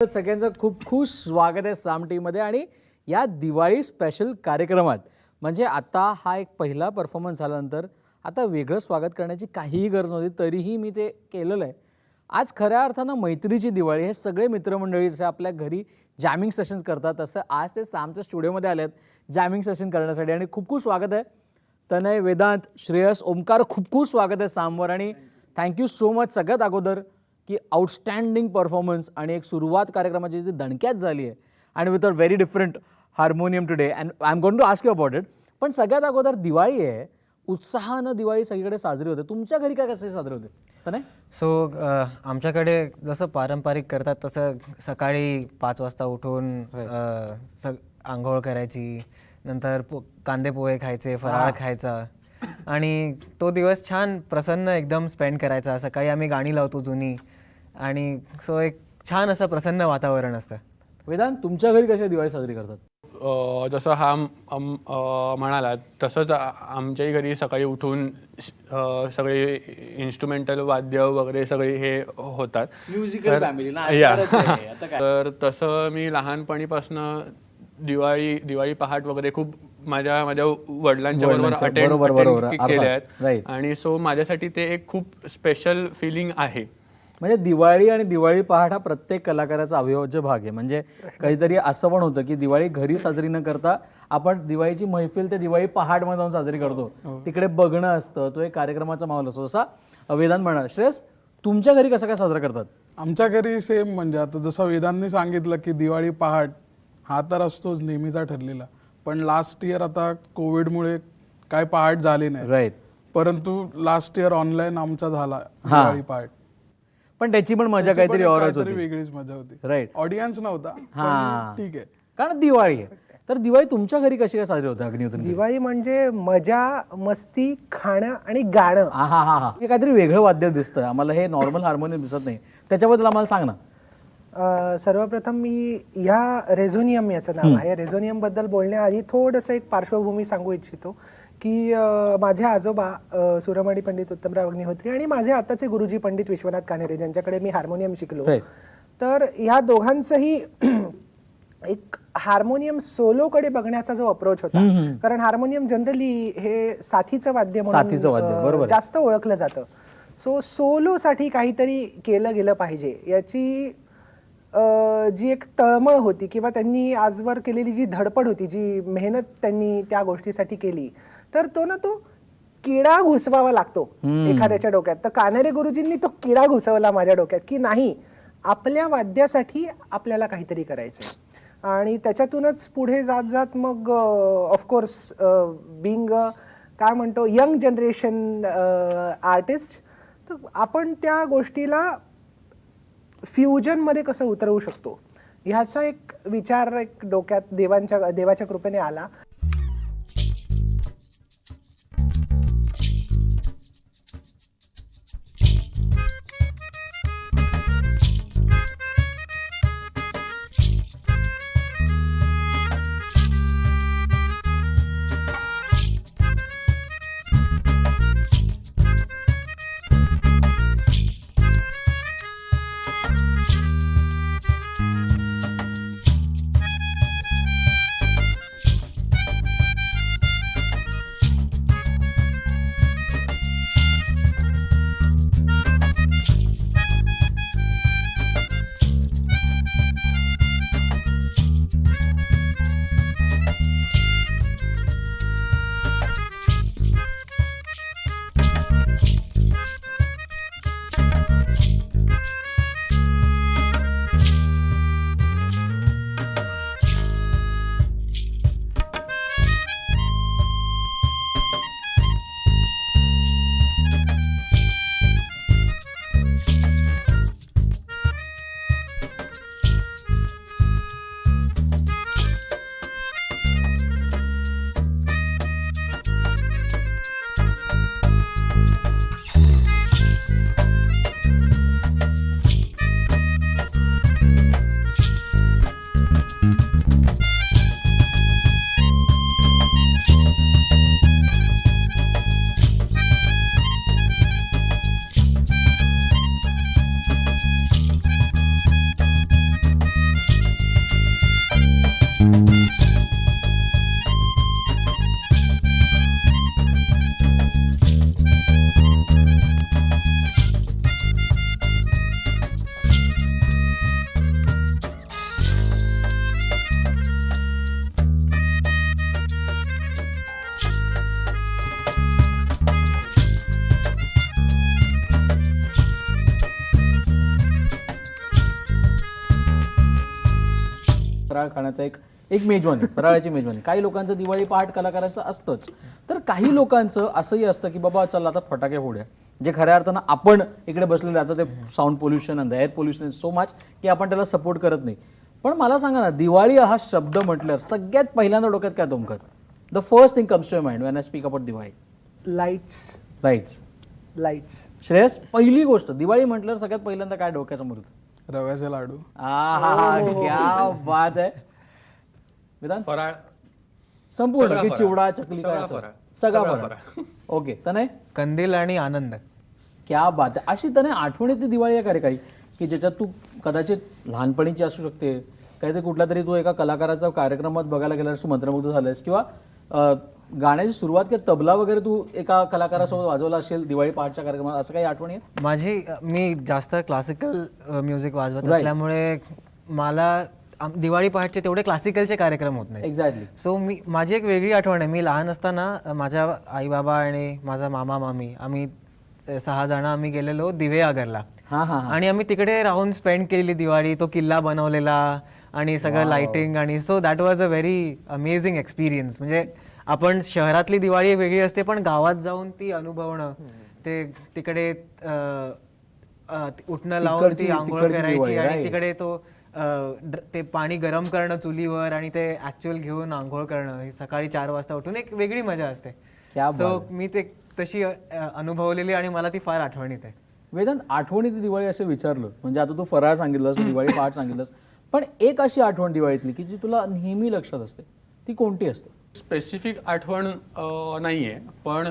सगळ्यांचं खूप खूप स्वागत आहे साम टीमध्ये आणि या दिवाळी स्पेशल कार्यक्रमात. म्हणजे आता हा एक पहिला परफॉर्मन्स झाल्यानंतर आता वेगळं स्वागत करण्याची काहीही गरज नव्हती, तरीही मी ते केलेलं आहे. आज खऱ्या अर्थानं मैत्रीची दिवाळी. हे सगळे मित्रमंडळी जसे आपल्या घरी जॅमिंग सेशन्स करतात तसं आज ते सामच्या स्टुडिओमध्ये आले आहेत जॅमिंग सेशन करण्यासाठी आणि खूप खूप स्वागत आहे. तनय, वेदांत, श्रेयस, ओमकार, खूप खूप स्वागत आहे सामवर आणि थँक्यू सो मच. सगळ्यात अगोदर की आउटस्टँडिंग परफॉर्मन्स आणि एक सुरुवात कार्यक्रमाची जी दणक्यात झाली आहे आणि with a very different harmonium today and I am going to ask you about it. पण सगळ्यात अगोदर दिवाळी आहे, उत्साहानं दिवाळी सगळीकडे साजरी होते. तुमच्या घरी काय कसे साजरे होते तर नाही? आमच्याकडे जसं पारंपरिक करतात तसं सकाळी 5 वाजता उठून आंघोळ करायची, नंतर कांदे पोहे खायचे, फराळ खायचा आणि तो दिवस छान प्रसन्न एकदम स्पेंड करायचा. सकाळी आम्ही गाणी लावतो जुनी आणि एक छान असं प्रसन्न वातावरण असतं. वेदांत, तुमच्या घरी कशी दिवाळी साजरी करतात? जसं हा म्हणाला तसंच आमच्याही घरी सकाळी उठून सगळे इन्स्ट्रुमेंटल वाद्य वगैरे सगळे हे होतात. तर तसं मी लहानपणीपासनं दिवाळी पहाट वगैरे खूप माझ्या वडिलांच्या बरोबर अटेंड केले आहेत आणि माझ्यासाठी ते एक खूप स्पेशल फिलिंग आहे. म्हणजे दिवाळी आणि दिवाळी पहाट हा प्रत्येक कलाकाराचा अविभाज्य भाग आहे. म्हणजे काहीतरी असं पण होतं की दिवाळी घरी साजरी न करता आपण दिवाळीची मैफिल ते दिवाळी पहाटमध्ये जाऊन साजरी करतो. तिकडे बघणं असतं, तो एक कार्यक्रमाचा माहोल असतो. जसा वेदांत म्हणा. श्रेयस, तुमच्या घरी कसं काय साजरा करतात? आमच्या घरी सेम. म्हणजे आता जसं वेदांतनी सांगितलं की दिवाळी पहाट हा तर असतोच नेहमीचा ठरलेला, पण लास्ट इयर आता कोविडमुळे काय पहाट झाली नाही. राईट. परंतु लास्ट इयर ऑनलाईन आमचा झाला दिवाळी पहाट. पण त्याची पण मजा काहीतरी औरच होती, वेगळीच मजा होती. राईट. ऑडियन्स नव्हता, ठीक आहे, कारण दिवाळी आहे. तर दिवाळी तुमच्या घरी कशी काय साजरी होते अग्निहोत्री? दिवाळी म्हणजे मजा, मस्ती, खाणं आणि गाणं. हे काहीतरी वेगळं वाद्य दिसतं आम्हाला, हे नॉर्मल हार्मोनियम दिसत नाही. त्याच्याबद्दल आम्हाला सांग ना. सर्वप्रथम मी ह्या रेझोनियम याचं नाव आहे. रेझोनियम बद्दल बोलण्याआधी थोडंसं एक पार्श्वभूमी सांगू इच्छितो की माझे आजोबा सुरमणी पंडित उत्तमराव अग्निहोत्री आणि माझे आताचे गुरुजी पंडित विश्वनाथ कानेरे, ज्यांच्याकडे मी हार्मोनियम शिकलो, तर ह्या दोघांचंही एक हार्मोनियम सोलोकडे बघण्याचा जो अप्रोच होता, कारण हार्मोनियम जनरली हे साथीचं वाद्य म्हणून जास्त ओळखलं जातं. सोलोसाठी काहीतरी केलं गेलं पाहिजे याची जी एक तळमळ होती किंवा त्यांनी आजवर केलेली जी धडपड होती, जी मेहनत त्यांनी त्या गोष्टीसाठी केली, तर तो किडा घुसवावा लागतो एखाद्याच्या डोक्यात. तर कानेरे गुरुजींनी तो किडा घुसवला माझ्या डोक्यात की नाही, आपल्या वाद्यासाठी आपल्याला काहीतरी करायचं. आणि त्याच्यातूनच पुढे जात जात मग ऑफकोर्स बिंग काय म्हणतो यंग जनरेशन आर्टिस्ट, तर आपण त्या गोष्टीला फ्युजनमध्ये कसं उतरवू शकतो ह्याचा एक विचार एक डोक्यात देवाच्या कृपेने आला. फराळ खाण्याचा एक मेजवानी, फराळाची मेजवानी. काही लोकांचं दिवाळी पहाट कलाकारांचं असतंच, तर काही लोकांचं असंही असतं की बाबा चला आता फटाके फोडूया, जे खऱ्या अर्थानं आपण इकडे बसलेले आता ते साऊंड पोल्युशन आणि एअर पोल्युशन सो मच की आपण त्याला सपोर्ट करत नाही. पण मला सांगा ना, दिवाळी हा शब्द म्हटल्यावर सगळ्यात पहिल्यांदा डोक्यात काय तुमकत? The first thing comes to your mind when I speak about Diwali? Lights. Shreyas, पहिली गोष्ट दिवाळी म्हटल्यावर सगळ्यात पहिल्यांदा काय डोक्यासमोर होतं? रव्याचे लाडू. क्या बात आहे. विधान फराळ संपूर्ण की चिवडा चकली काय असं? सगळा फराळ. ओके, तने कंदील आणि आनंद. क्या बात आहे. अशी तने आठवण येते दिवाळी आहे का रे काही, की ज्याच्यात तू कदाचित लहानपणीची असू शकते, काहीतरी कुठला तरी तू एका कलाकाराचा कार्यक्रमात बघायला गेलास, तू मंत्रमुग्ध झालास, किंवा गाण्याची सुरुवात किंवा तबला वगैरे तू एका कलाकारासोबत वाजवला असेल दिवाळी पहाटच्या कार्यक्रमात, असं काही आठवणी आहेत? मी जास्त क्लासिकल म्युझिक वाजवत असल्यामुळे मला दिवाळी पहाटचे तेवढे क्लासिकलचे कार्यक्रम होत नाही. एक्झॅक्टली. सो माझी एक वेगळी आठवण आहे. मी लहान असताना माझ्या आई बाबा आणि माझा मामा मामी आम्ही 6 जण आम्ही गेलेलो दिवेआगरला. आणि आम्ही तिकडे राहून स्पेंड केलेली दिवाळी, तो किल्ला बनवलेला आणि सगळं लाइटिंग, आणि so that was a very amazing experience. म्हणजे आपण शहरातली दिवाळी वेगळी असते, पण गावात जाऊन ती अनुभवणं, ते तिकडे उठणं लावून ती आंघोळ करायची आणि तिकडे तो ते पाणी गरम करणं चुलीवर आणि ते ऍक्च्युअल घेऊन आंघोळ करणं, सकाळी 4 वाजता उठून एक वेगळी मजा असते. सो मी ते तशी अनुभवलेली आणि मला ती फार आठवणीत आहे. वेदांत, आठवणीत दिवाळी असं विचारलं म्हणजे आता तू फराळ सांगितलंस, दिवाळी पहाट सांगितलंस, पण एक अशी आठवण दिवाळीतली की जी तुला नेहमी लक्षात असते, ती कोणती असते? स्पेसिफिक आठवण नाहीये, पण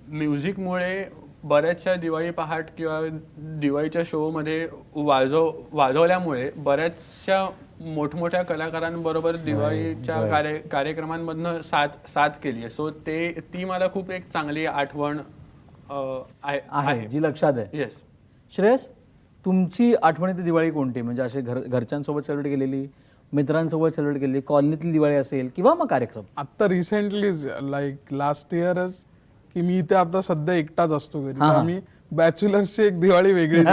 म्युझिकमुळे बऱ्याचशा दिवाळी पहाट किंवा दिवाळीच्या शोमध्ये वाजवल्यामुळे बऱ्याचशा मोठमोठ्या कलाकारांबरोबर दिवाळीच्या कार्यक्रमांमधनं साथ केली आहे. सो ती मला खूप एक चांगली आठवण आहे जी लक्षात आहे. येस. श्रेयस, तुमची आठवणीतली दिवाळी कोणती? म्हणजे असे घरच्यांसोबत सेलिब्रेट केलेली, मित्रांसोबत सेलिब्रेट केलेली, कॉलनीतली दिवाळी असेल किंवा मग कार्यक्रम? आता रिसेंटलीच लाईक लास्ट इयरच की मी इथे आता सध्या एकटाच असतो घरी, तर आम्ही बॅचलर्सची एक दिवाळी वेगळी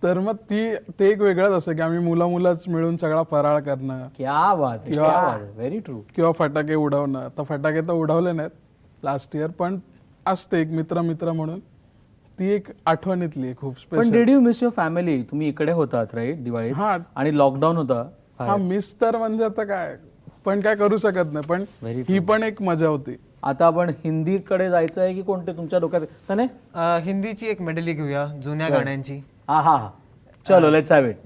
तर मग ते एक वेगळंच असं की आम्ही मुलंच मिळून सगळा फराळ करणं. क्या बात आहे, क्या बात आहे, व्हेरी ट्रू. किंवा फटाके उडवणं. आता फटाके तर उडवले नाहीत लास्ट इयर, पण असते एक मित्र म्हणून ती एक आठवणीतली खूप पण special. Did you miss your family? तुम्ही इकडे होतात राईट दिवाळीत, आणि लॉकडाऊन होता. हा, मिस तर म्हणजे आता काय, पण काय करू शकत नाही, पण ही पण एक मजा होती. आता आपण हिंदीकडे जायचं आहे की कोणते तुमच्या डोक्यात? तने हिंदीची एक मेडली घेऊया जुन्या गाण्यांची. हा, चलो लेट्स हॅव इट.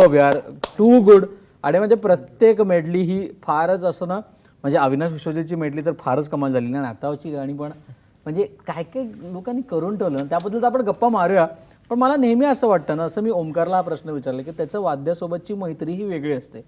सुपर्ब यार, टू गुड. आणि म्हणजे प्रत्येक मेडली ही फारच असं ना, म्हणजे अविनाश विश्वजीतची मेडली तर फारच कमाल झाली ना, आणि आताची गाणी पण म्हणजे काय काय लोकांनी करून ठेवलं. त्याबद्दल तर आपण गप्पा मारूया. पण मला नेहमी असं वाटतं ना, असं मी ओमकारला हा प्रश्न विचारला की त्याचं वाद्यासोबतची मैत्री ही वेगळी असते.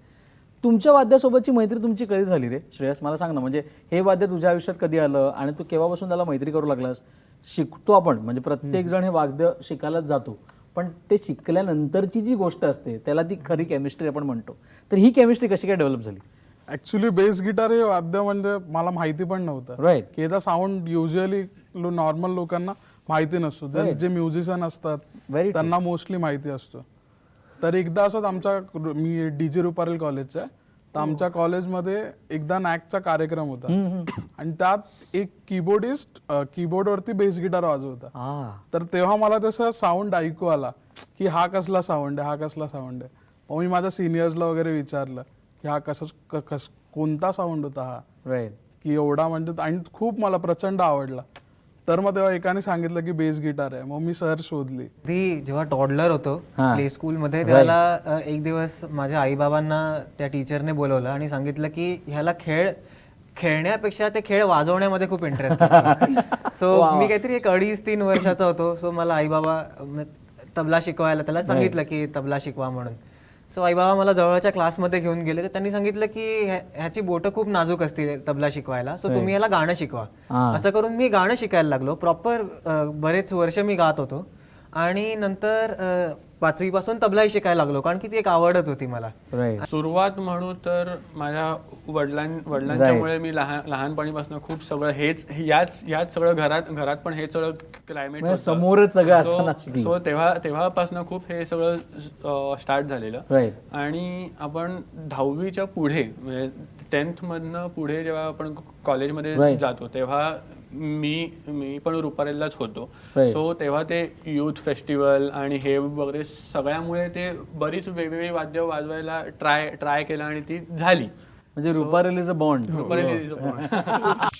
तुमच्या वाद्यासोबतची मैत्री तुमची कधी झाली रे श्रेयस, मला सांग ना. म्हणजे हे वाद्य तुझ्या आयुष्यात कधी आलं आणि तू केव्हापासून त्याला मैत्री करू लागलास? शिकतो आपण, म्हणजे प्रत्येक जण हे वाद्य शिकायलाच जातो, पण ते शिकल्यानंतरची जी गोष्ट असते त्याला ती खरी केमिस्ट्री आपण म्हणतो. तर ही केमिस्ट्री कशी काय डेव्हलप झाली? ऍक्च्युली बेस गिटार हे वाद्य म्हणजे मला माहिती पण नव्हतं राईट. की याचा साऊंड युजली नॉर्मल लोकांना माहिती नसतो. जे म्युझिशियन असतात Very त्यांना मोस्टली माहिती असतो. तर एकदा असंच आमच्या, मी DJ रुपारेल कॉलेजचा आहे, तर आमच्या कॉलेजमध्ये एकदा नॅकचा कार्यक्रम होता आणि त्यात एक कीबोर्डिस्ट कीबोर्डवरती बेस गिटार वाजवता. तर तेव्हा मला तसं साऊंड ऐकू आला की हा कसला साऊंड आहे, हा कसला साऊंड आहे. मग मी माझ्या सिनियर्सला वगैरे विचारलं की हा कोणता साऊंड होता हा, राईट. की एवढा म्हणजे, आणि खूप मला प्रचंड आवडला. तर मग तेव्हा एकाने सांगितलं की बेस गिटार आहे. मग मी सर्च शोधली. ती जेव्हा टॉडलर होतो प्ले स्कूलमध्ये, त्याला एक दिवस माझ्या आईबाबांना त्या टीचरने बोलवलं आणि सांगितलं की ह्याला खेळण्यापेक्षा ते खेळ वाजवण्यामध्ये खूप इंटरेस्ट असतो. सो मी काहीतरी 2.5-3 वर्षाचा होतो. सो मला आईबाबा तबला शिकवायला, त्याला सांगितलं की तबला शिकवा म्हणून. सो आईबाबा मला जवळच्या क्लासमध्ये घेऊन गेले. तर त्यांनी सांगितलं की ह्याची बोटं खूप नाजूक असतील तबला शिकवायला, सो तुम्ही याला गाणं शिकवा. असं करून मी गाणं शिकायला लागलो. प्रॉपर बरेच वर्ष मी गात होतो आणि नंतर 5वी पासून तबलाही शिकायला लागलो, कारण की ती एक आवडच होती मला. सुरुवात म्हणू तर माझ्या वडिलांच्यामुळे मी लहानपणीपासून खूप सगळं याच सगळं घरात पण हे सगळं क्लायमेट समोरच सगळं असताना. सो तेव्हापासून खूप हे सगळं स्टार्ट झालेलं. आणि आपण 10वीच्या पुढे म्हणजे 10th मधनं पुढे जेव्हा आपण कॉलेजमध्ये जातो तेव्हा मी पण रुपारेललाच होतो. सो तेव्हा ते युथ फेस्टिवल आणि हे वगैरे सगळ्यामुळे ते बरीच वेगवेगळी वाद्य वाजवायला ट्राय केलं आणि ती झाली. म्हणजे Ruparel is a bond. Ruparel is a bond.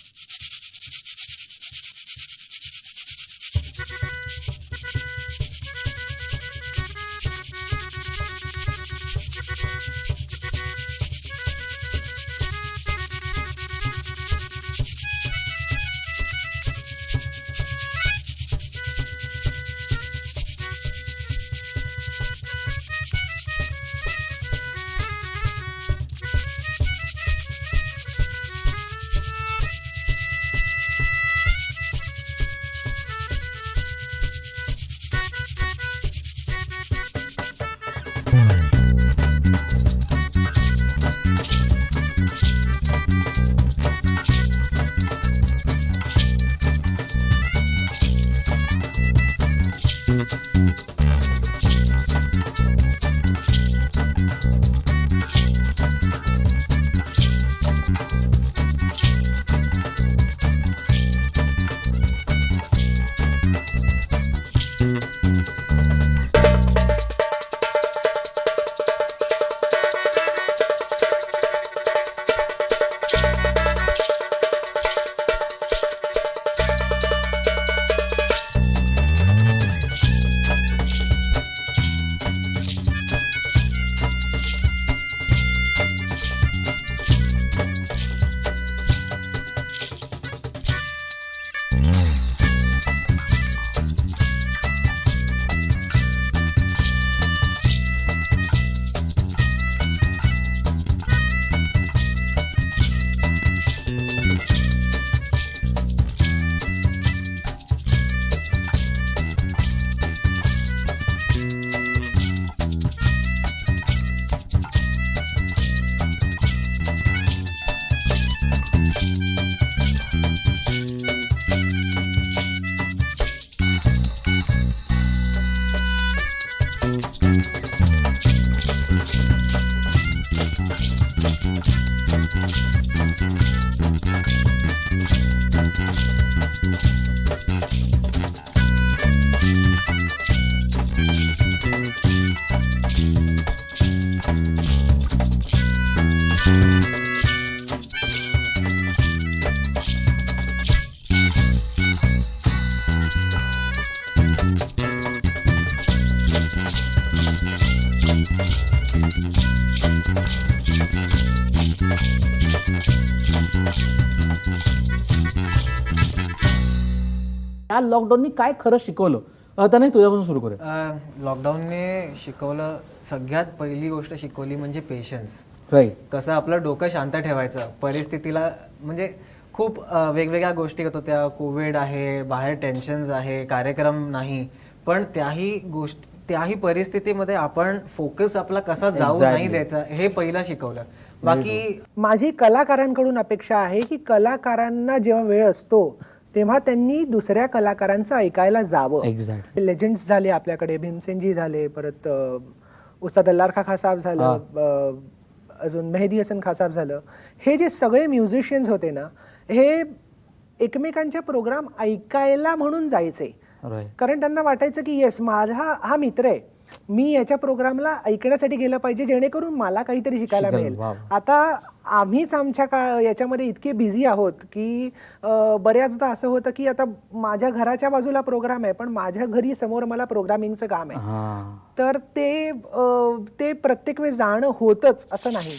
ह्या लॉकडाऊननी काय खरं शिकवलं? नाही तुझ्यापासून सुरू करूया. लॉकडाऊनने शिकवलं, सगळ्यात पहिली गोष्ट शिकवली म्हणजे पेशन्स. राईट. कसं आपलं डोकं शांत ठेवायचं परिस्थितीला. म्हणजे खूप वेगवेगळ्या गोष्टी होत होत्या, कोविड आहे, बाहेर टेन्शन्स आहे, कार्यक्रम नाही, पण त्याही परिस्थितीमध्ये आपण फोकस आपला कसा जाऊ नाही द्यायचा हे पहिला शिकवलं. बाकी माझी कलाकारांकडून अपेक्षा आहे की कलाकारांना जेव्हा वेळ असतो तेव्हा त्यांनी दुसऱ्या कलाकारांचं ऐकायला जावं. एक्झॅक्ट. लेजंड्स झाले आपल्याकडे, भीमसेनजी झाले, परत उस्ताद अल्लार खा साहेब झालं, अजून मेहदी हसन खा साहेब झालं. हे जे सगळे म्युझिशियन्स होते ना, हे एकमेकांच्या प्रोग्राम ऐकायला म्हणून जायचे. कारण त्यांना वाटायचं की येस, माझा हा मित्र आहे, मी याच्या प्रोग्रामला ऐकण्यासाठी गेलं पाहिजे जेणेकरून मला काहीतरी शिकायला मिळेल. आता आम्हीच आमच्या याच्यामध्ये इतके बिझी आहोत की बऱ्याचदा असं होतं की आता माझ्या घराच्या बाजूला प्रोग्राम आहे पण माझ्या घरी समोर मला प्रोग्रामिंगचं काम आहे, तर ते प्रत्येक वेळेस जाणं होतच असं नाही.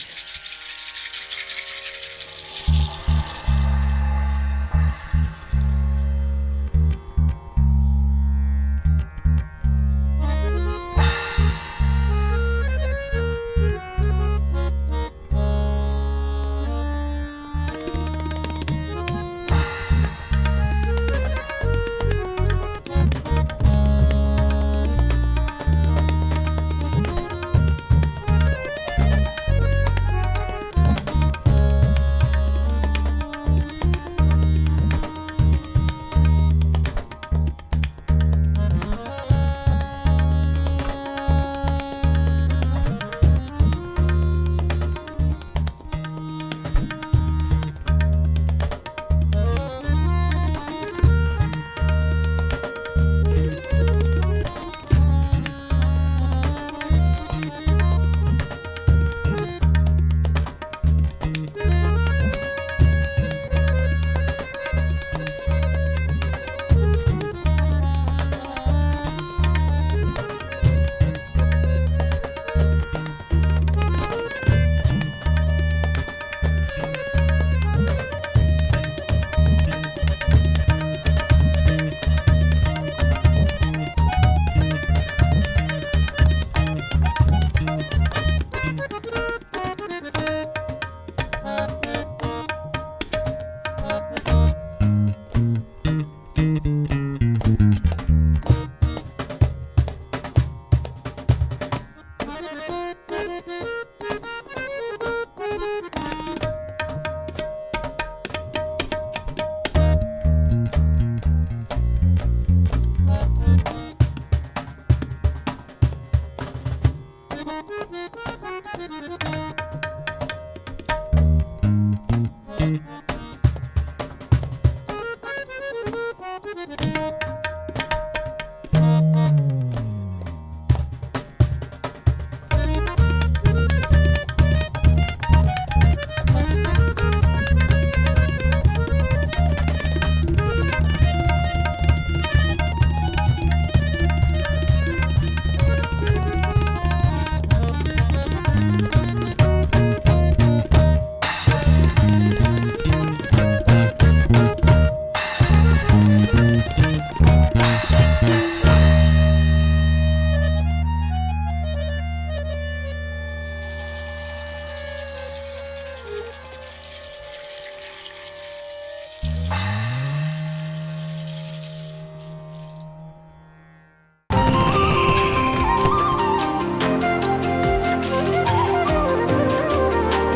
Thank you.